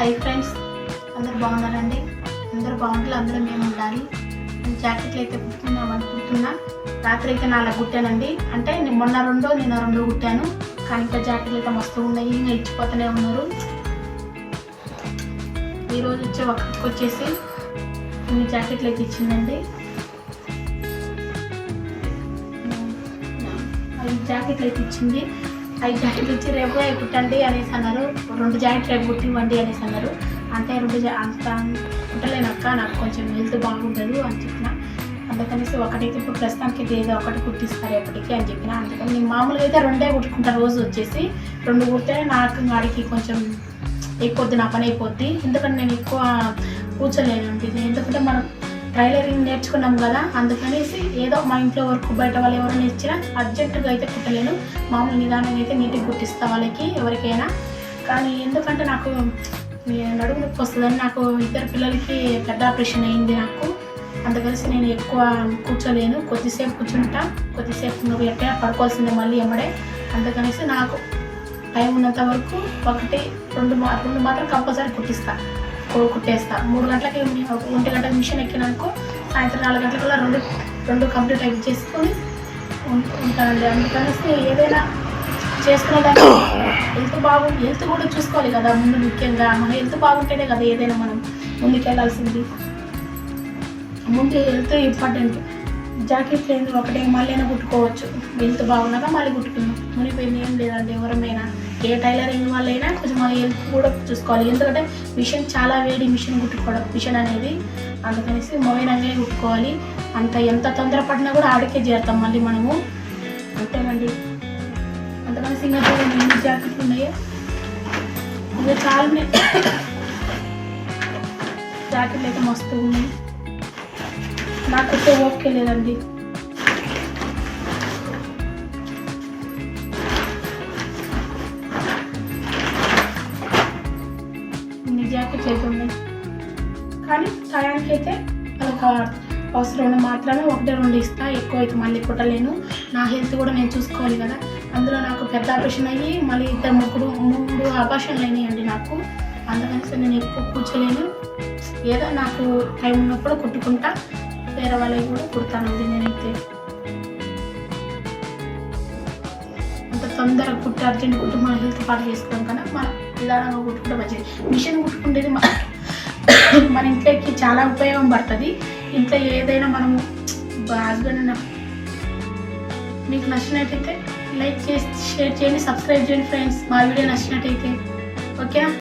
Hi friends, అందరు బాగున్నారండి. అందరూ బాగుంటారు, అందరూ మేము ఉండాలి. నేను జాకెట్లు అయితే కుడుతున్నా. రాత్రి అయితే 4 కుట్టానండి. అంటే మొన్న 2 నిన్న 2 కుట్టాను. కానీ ఇంకా జాకెట్లు అయితే మస్తు ఉన్నాయి, ఇంకా ఇచ్చిపోతూనే ఉన్నారు. ఈరోజు వచ్చేసి ఇన్ని జాకెట్లు అయితే ఇచ్చిందండి. 5 జాకెట్లు అయితే ఇచ్చింది. 5 జాకెట్లు ఇచ్చి రేపు కుట్టండి అనేసి అన్నారు. 2 జాకెట్లు రేపు కుట్టివ్వండి అనేసి అన్నారు. అంటే అంత కుట్టలేనక్క, నాకు కొంచెం హెల్త్ బాగుండదు అని చెప్పిన. అందుకనేసి ఒకటైతే ఇప్పుడు ప్రస్తుతానికి ఏదో ఒకటి కుట్టిస్తారు ఎప్పటికీ అని చెప్పిన. అందుకని నేను మామూలుగా అయితే 2 కుట్టుకుంటా. రోజు వచ్చేసి 2 కుడితేనే నాకు వాడికి కొంచెం అయిపోద్ది, నా పని అయిపోద్ది. ఎందుకంటే నేను ఎక్కువ కూర్చోలేనండి. ఎందుకంటే మనం టైలరింగ్ నేర్చుకున్నాం కదా, అందుకనేసి ఏదో మా ఇంట్లో వర్క్ బయట వాళ్ళు ఎవరు నేర్చినా అర్జెంటుగా అయితే కుట్టలేను. మామూలు నిదానంగా అయితే నీట్గా కుట్టిస్తా వాళ్ళకి ఎవరికైనా. కానీ ఎందుకంటే నాకు నడుము నొప్పి వస్తుందని, నాకు 2 పిల్లలకి పెద్ద ఆపరేషన్ అయింది నాకు. అందుకనేసి నేను ఎక్కువ కూర్చోలేను. కొద్దిసేపు కూర్చుంటా, కొద్దిసేపు నువ్వు ఎట్లా పడుకోవాల్సిందే మళ్ళీ ఎమ్మడే. అందుకనేసి నాకు టైం ఉన్నంత వరకు 1-2 మాత్రం కంపల్సరీ కుట్టేస్తా. 3 గంటలకి 1 గంటలకు మిషన్ ఎక్కినానుకో సాయంత్రం 4 గంటలకల్లా 2 కంప్లీట్ అయి చేసుకొని ఉంటానండి. అందుకనేసి ఏదైనా చేసుకునేదాన్ని హెల్త్ కూడా చూసుకోవాలి కదా ముందు. ముఖ్యంగా మన హెల్త్ బాగుంటేనే కదా ఏదైనా మనం ముందుకెళ్ళాల్సింది. ముందు హెల్త్ ఇంపార్టెంట్. జాకెట్ లేదు ఒకటే మళ్ళీ కుట్టుకోవచ్చు. హెల్త్ బాగున్నాక మళ్ళీ కుట్టుకుందాం. మునిపోయింది ఏం లేదండి. ఎవరమైనా ఏ టైలరింగ్ వాళ్ళైనా కొంచెం మన హెల్త్ కూడా చూసుకోవాలి. ఎందుకంటే మిషన్ చాలా వేడి, కుట్టుకోవడం మిషన్ అనేది. అందుకనేసి మోయినంగానే కుట్టుకోవాలి. ఎంత తొందరపడినా కూడా ఆడికే చేరుతాం మళ్ళీ మనము. అంతేనండి. అందుకనేసి ఇంకా ఎన్ని జాకెట్లు ఉన్నాయో ఇంకా చాలా జాకెట్లు అయితే మస్తు ఉన్నాయి. నాకైతే ఓకే లేదండి. ఇన్ని జాకెట్లు అయితే ఉన్నాయి. కానీ టయానికి అయితే వాళ్ళకి అవసరం మాత్రమే 1-2 ఇస్తా. ఎక్కువ అయితే మళ్ళీ కుట్టలేను. నా హెల్త్ కూడా నేను చూసుకోవాలి కదా. అందులో నాకు పెద్ద ఆపరేషన్ అయ్యి మళ్ళీ 3 ఆపరేషన్లు అయినాయండి నాకు. అందుకని నేను ఎక్కువ కూర్చోలేను. ఏదో నాకు టైం ఉన్నప్పుడు కుట్టుకుంటా. వేరే వాళ్ళకి కూడా కుడతానండి. నేనైతే అంత తొందరగా కుట్టి అర్జెంట్ కుట్టి మన హెల్త్ పాటు చేసుకోవడం కన్నా మనం నిదానంగా కుట్టుకుంటే మంచిది. మిషన్ కుట్టుకుంటేది మన ఇంట్లోకి చాలా ఉపయోగం పడుతుంది. ఇంట్లో ఏదైనా మనము హస్బెండ్ మీకు నచ్చినట్టయితే లైక్ చేసి షేర్ చేయండి, సబ్స్క్రైబ్ చేయండి ఫ్రెండ్స్. మా వీడియో నచ్చినట్టయితే ఓకేనా.